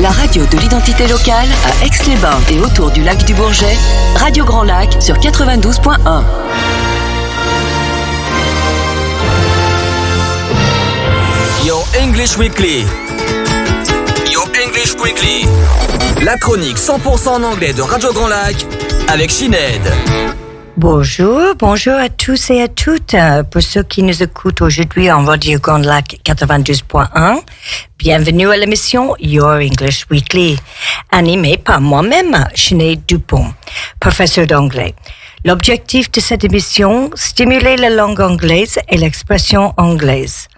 La radio de l'identité locale à Aix-les-Bains et autour du lac du Bourget, Radio Grand Lac sur 92.1. Your English Weekly. Your English Weekly. La chronique 100% en anglais de Radio Grand Lac avec Sinead. Bonjour à tous et à toutes. Pour ceux qui nous écoutent aujourd'hui en Radio Grand Lac 92.1, bienvenue à l'émission Your English Weekly, animée par moi-même, Sinead Dupont, professeure d'anglais. L'objectif de cette émission, stimuler la langue anglaise et l'expression anglaise.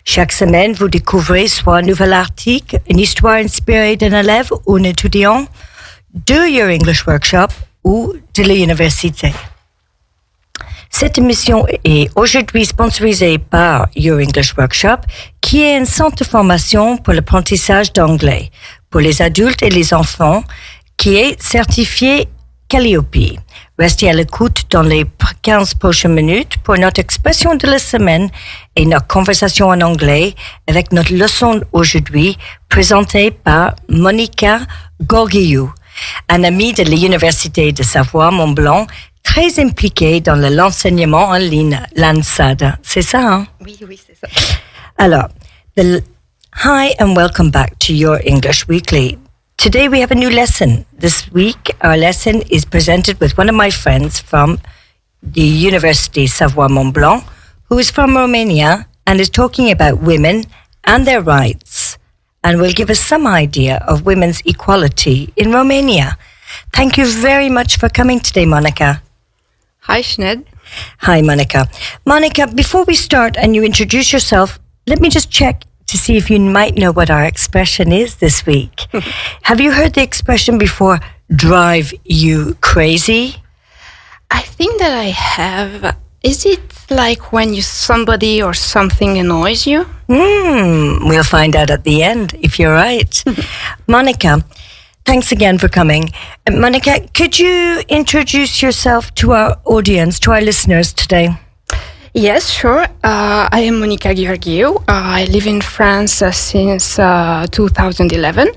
Chaque semaine, vous découvrez soit un nouvel article, une histoire inspirée d'un élève ou un étudiant, de Your English Workshop ou de l'université. Cette émission est aujourd'hui sponsorisée par Your English Workshop, qui est un centre de formation pour l'apprentissage d'anglais pour les adultes et les enfants, qui est certifié Calliope. Restez à l'écoute dans les 15 prochaines minutes pour notre expression de la semaine et notre conversation en anglais avec notre leçon aujourd'hui présentée par Monica Gheorghiu, un ami de l'Université de Savoie Mont-Blanc, très impliqué dans l'enseignement en ligne, l'ANSAD. C'est ça, hein? Oui, c'est ça. Alors, hi and welcome back to Your English Weekly. Today we have a new lesson. This week, our lesson is presented with one of my friends from the University Savoie Mont-Blanc, who is from Romania and is talking about women and their rights, and will give us some idea of women's equality in Romania. Thank you very much for coming today, Monica. Hi, Sinead. Hi, Monica. Monica, before we start and you introduce yourself, let me just check to see if you might know what our expression is this week. Have you heard the expression before, drive you crazy? I think that I have. Is it like when somebody or something annoys you? We'll find out at the end if you're right. Monica, thanks again for coming. Monica, could you introduce yourself to our audience, to our listeners today? Yes, sure. I am Monica Gheorghiu. I live in France since 2011.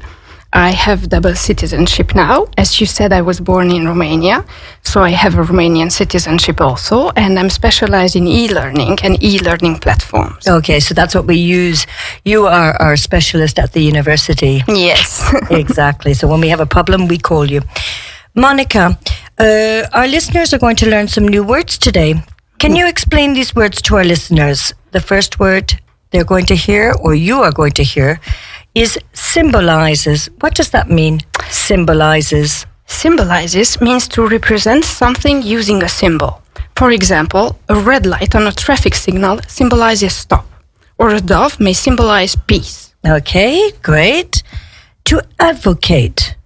I have double citizenship now. As you said, I was born in Romania, so I have a Romanian citizenship also, and I'm specialized in e-learning and e-learning platforms. Okay, so that's what we use. You are our specialist at the university. Yes. Exactly. So when we have a problem, we call you. Monica, our listeners are going to learn some new words today. Can you explain these words to our listeners? The first word they're going to hear, or you are going to hear, is symbolizes. What does that mean, symbolizes? Symbolizes means to represent something using a symbol. For example, a red light on a traffic signal symbolizes stop, or a dove may symbolize peace. Okay, great. To advocate.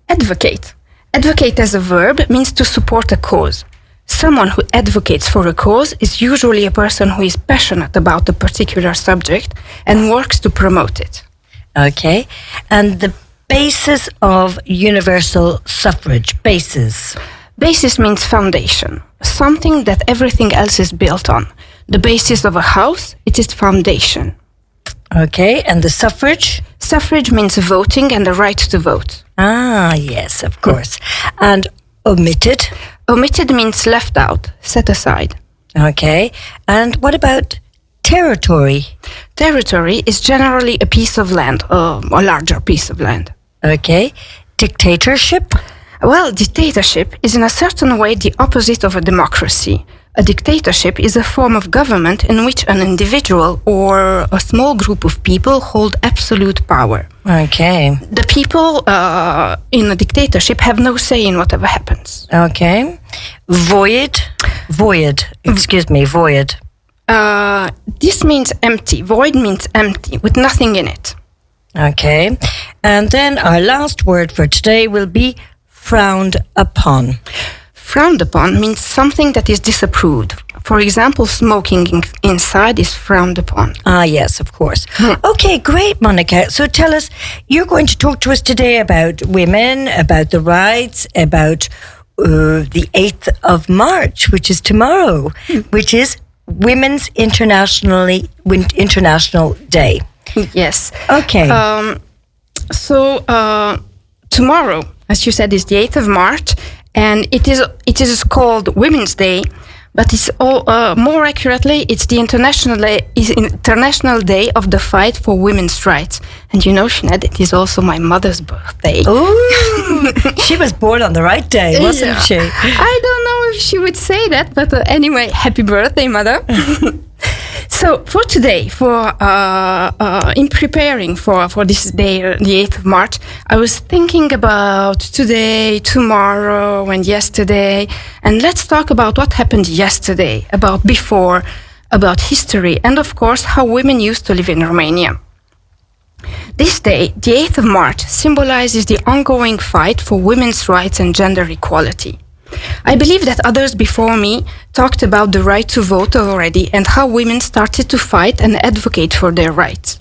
Advocate. Advocate as a verb means to support a cause. Someone who advocates for a cause is usually a person who is passionate about a particular subject and works to promote it. Okay. And the basis of universal suffrage, basis. Basis means foundation, something that everything else is built on. The basis of a house, it is foundation. Okay. And the suffrage? Suffrage means voting and the right to vote. Ah, yes, of course. And omitted? Omitted means left out, set aside. Okay. And what about territory? Territory is generally a piece of land, a larger piece of land. Okay. Dictatorship? Well, dictatorship is in a certain way the opposite of a democracy. A dictatorship is a form of government in which an individual or a small group of people hold absolute power. Okay. The people in a dictatorship have no say in whatever happens. Okay. Void. This means empty. Void means empty, with nothing in it. Okay. And then our last word for today will be frowned upon. Frowned upon means something that is disapproved. For example, smoking inside is frowned upon. Ah, yes, of course. Okay, great, Monica. So tell us, you're going to talk to us today about women, about the rights, about the 8th of March, which is tomorrow, which is Women's International Day. Yes. Okay. Tomorrow, as you said, is the 8th of March, and it is called Women's Day, but it's more accurately, it's the International Day of the Fight for Women's Rights. And you know, Sinead, it is also my mother's birthday. Ooh, she was born on the right day, wasn't she? I don't know if she would say that, but anyway, happy birthday, Mother. So for today, in preparing for this day, the 8th of March, I was thinking about today, tomorrow, and yesterday. And let's talk about what happened yesterday, about before, about history, and of course, how women used to live in Romania. This day, the 8th of March, symbolizes the ongoing fight for women's rights and gender equality. I believe that others before me talked about the right to vote already and how women started to fight and advocate for their rights.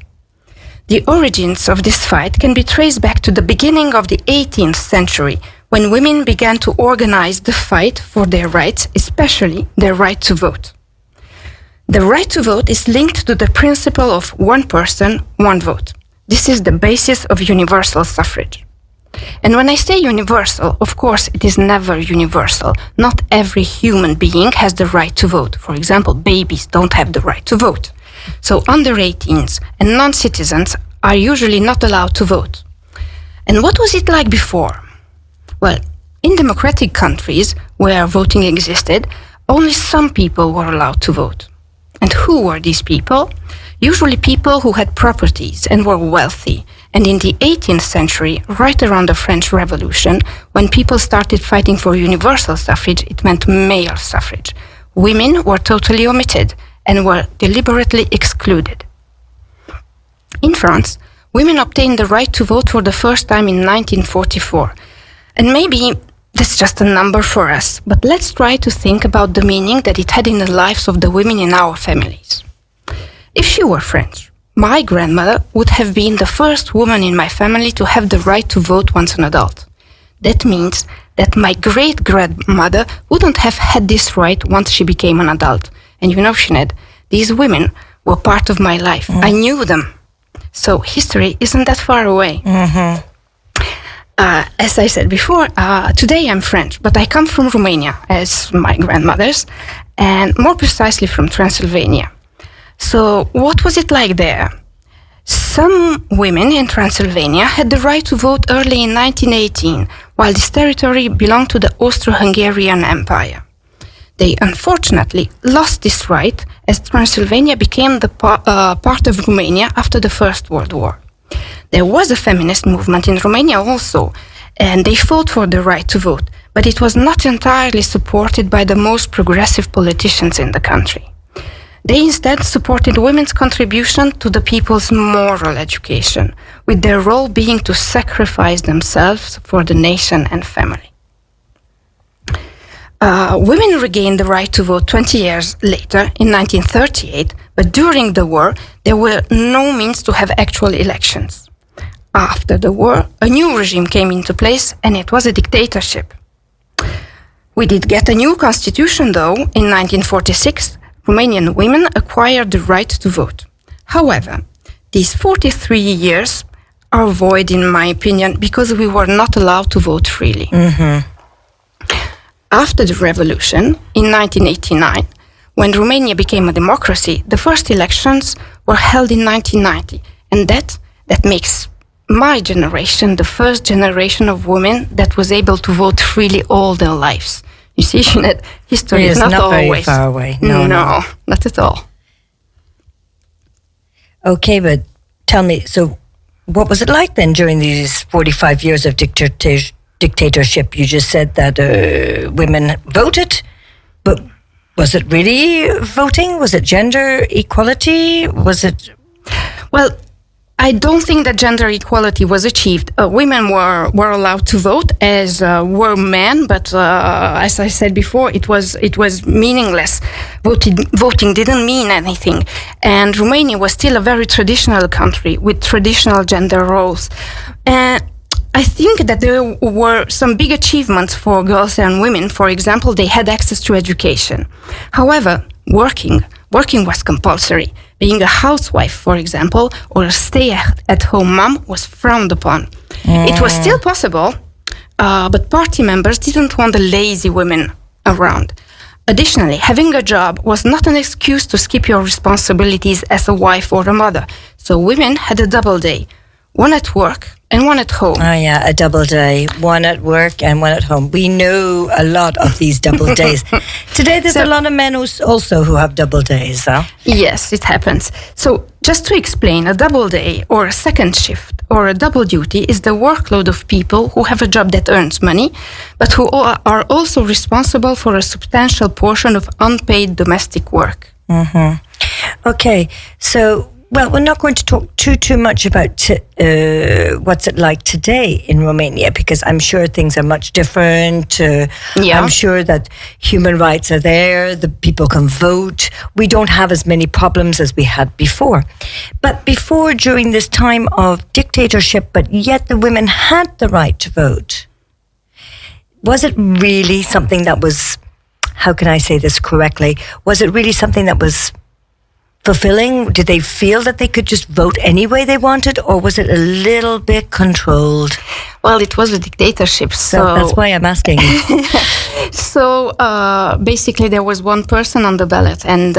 The origins of this fight can be traced back to the beginning of the 18th century, when women began to organize the fight for their rights, especially their right to vote. The right to vote is linked to the principle of one person, one vote. This is the basis of universal suffrage. And when I say universal, of course, it is never universal. Not every human being has the right to vote. For example, babies don't have the right to vote. So under 18s and non-citizens are usually not allowed to vote. And what was it like before? Well, in democratic countries where voting existed, only some people were allowed to vote. And who were these people? Usually people who had properties and were wealthy. And in the 18th century, right around the French Revolution, when people started fighting for universal suffrage, it meant male suffrage. Women were totally omitted and were deliberately excluded. In France, women obtained the right to vote for the first time in 1944. And maybe that's just a number for us, but let's try to think about the meaning that it had in the lives of the women in our families. If she were French, my grandmother would have been the first woman in my family to have the right to vote once an adult. That means that my great-grandmother wouldn't have had this right once she became an adult. And you know, Sinead, these women were part of my life. I knew them. So history isn't that far away. As I said before, today I'm French, but I come from Romania, as my grandmothers, and more precisely from Transylvania. So what was it like there? Some women in Transylvania had the right to vote early in 1918, while this territory belonged to the Austro-Hungarian Empire. They unfortunately lost this right as Transylvania became the part of Romania after the First World War. There was a feminist movement in Romania also, and they fought for the right to vote, but it was not entirely supported by the most progressive politicians in the country. They instead supported women's contribution to the people's moral education, with their role being to sacrifice themselves for the nation and family. Women regained the right to vote 20 years later, in 1938, but during the war, there were no means to have actual elections. After the war, a new regime came into place, and it was a dictatorship. We did get a new constitution, though, in 1946. Romanian women acquired the right to vote. However, these 43 years are void, in my opinion, because we were not allowed to vote freely. After the revolution, in 1989, when Romania became a democracy, the first elections were held in 1990. And that makes my generation the first generation of women that was able to vote freely all their lives. You see, Sinead, history is not always very far away. No, not at all. Okay, but tell me, so what was it like then during these 45 years of dictatorship? You just said that women voted, but was it really voting? Was it gender equality? Was it... Well, I don't think that gender equality was achieved. Women were allowed to vote, as were men, but as I said before, it was meaningless. Voting didn't mean anything, and Romania was still a very traditional country with traditional gender roles. And I think that there were some big achievements for girls and women. For example, they had access to education. However, working was compulsory. being a housewife, for example, or a stay-at-home mom was frowned upon. It was still possible, but party members didn't want the lazy women around. Additionally, having a job was not an excuse to skip your responsibilities as a wife or a mother. So women had a double day, one at work and one at home. Oh yeah, a double day, one at work and one at home. We know a lot of these double days. Today there's a lot of men who have double days, huh? Yes, it happens. So just to explain, a double day or a second shift or a double duty is the workload of people who have a job that earns money, but who are also responsible for a substantial portion of unpaid domestic work. Mm-hmm. Okay, so we're not going to talk too much about what's it like today in Romania, because I'm sure things are much different. I'm sure that human rights are there, the people can vote. We don't have as many problems as we had before. But before, during this time of dictatorship, but yet the women had the right to vote. Was it really something that was, how can I say this correctly? Was it really something that was fulfilling? Did they feel that they could just vote any way they wanted, or was it a little bit controlled? Well, it was a dictatorship, so that's why I'm asking. So basically, there was one person on the ballot, and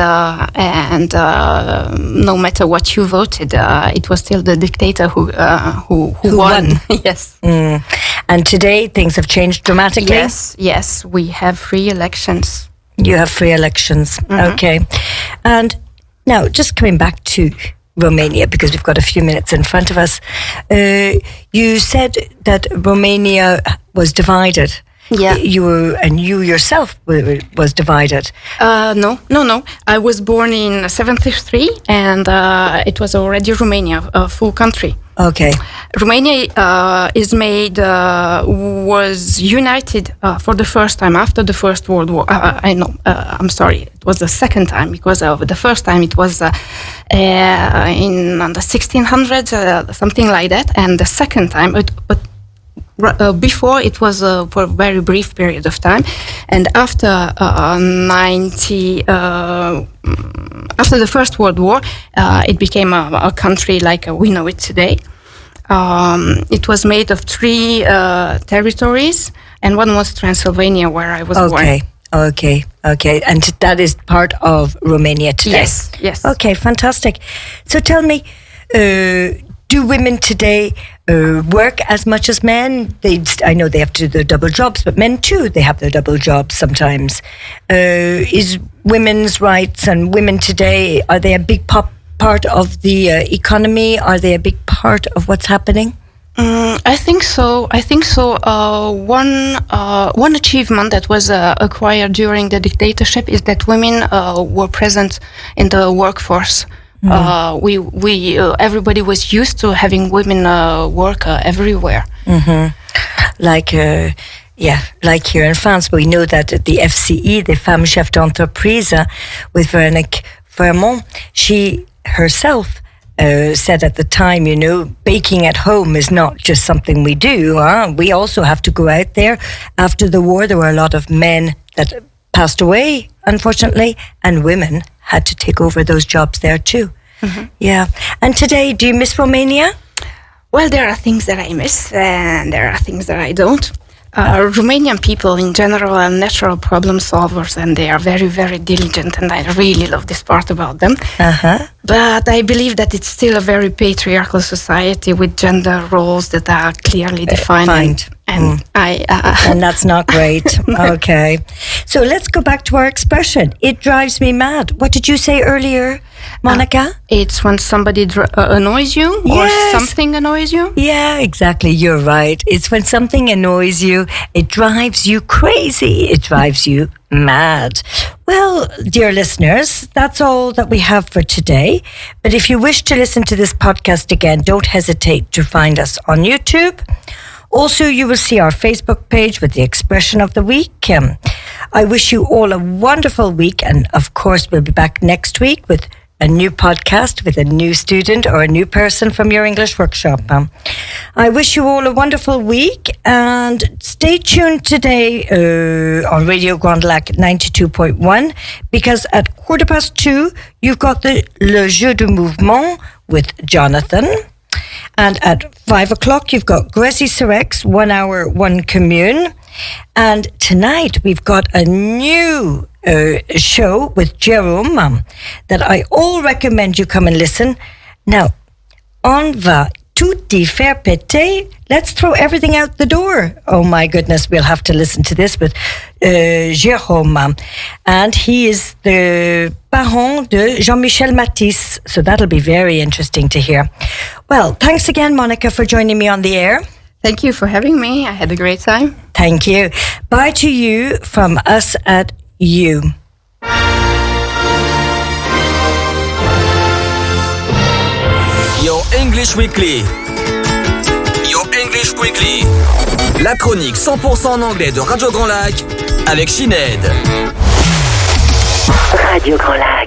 no matter what you voted, it was still the dictator who won. Yes. And today things have changed dramatically. Yes, we have free elections. You have free elections. Mm-hmm. Okay, and now, just coming back to Romania, because we've got a few minutes in front of us, you said that Romania was divided. Yeah. You yourself was divided. No. I was born in 1973, and it was already Romania, a full country. Okay. Romania was united for the first time after the First World War. I'm sorry, it was the second time, because the first time it was in the 1600s, something like that, and the second time, before it was for a very brief period of time, and after after the First World War, it became a country like we know it today. It was made of 3 territories, and one was Transylvania, where I was born. Okay. And that is part of Romania today? Yes. Okay, fantastic. So tell me, do women today work as much as men? I know they have to do their double jobs, but men too, they have their double jobs sometimes. Is women's rights and women today, are they a big part of the economy? Are they a big part of what's happening? I think so. One achievement that was acquired during the dictatorship is that women were present in the workforce. Everybody was used to having women work everywhere. Mm-hmm. Like here in France, we know that the FCE, the Femmes Chefs d'Entreprise, with Véronique Vermont, she herself said at the time, baking at home is not just something we do. We also have to go out there. After the war, there were a lot of men that passed away, unfortunately, and women had to take over those jobs there too. Mm-hmm. Yeah. And today, do you miss Romania? Well, there are things that I miss, and there are things that I don't. Romanian people in general are natural problem solvers, and they are very, very diligent, and I really love this part about them. Uh-huh. But I believe that it's still a very patriarchal society with gender roles that are clearly defined. And and that's not great. Okay. So let's go back to our expression. It drives me mad. What did you say earlier, Monica? It's when somebody annoys you, or something annoys you. Yeah, exactly. You're right. It's when something annoys you, it drives you crazy. It drives you mad. Well, dear listeners, that's all that we have for today. But if you wish to listen to this podcast again, don't hesitate to find us on YouTube. Also, you will see our Facebook page with the expression of the week. I wish you all a wonderful week. And of course, we'll be back next week with a new podcast with a new student or a new person from your English workshop. I wish you all a wonderful week and stay tuned today on Radio Grand Lac 92.1 because at 2:15 you've got Le Jeu de Mouvement with Jonathan. And at 5 o'clock, you've got Gressy Serex, 1 hour, 1 commune. And tonight, we've got a new show with Jérôme that I all recommend you come and listen. Now, on va tutti faire péter. Let's throw everything out the door. Oh my goodness, we'll have to listen to this with Jérôme. And he is the parent de Jean-Michel Matisse. So that'll be very interesting to hear. Well, thanks again, Monica, for joining me on the air. Thank you for having me. I had a great time. Thank you. Bye to you from us at You. Your English Weekly. Your English Weekly. La chronique 100% en anglais de Radio Grand Lac avec Sinead. Radio Grand Lac.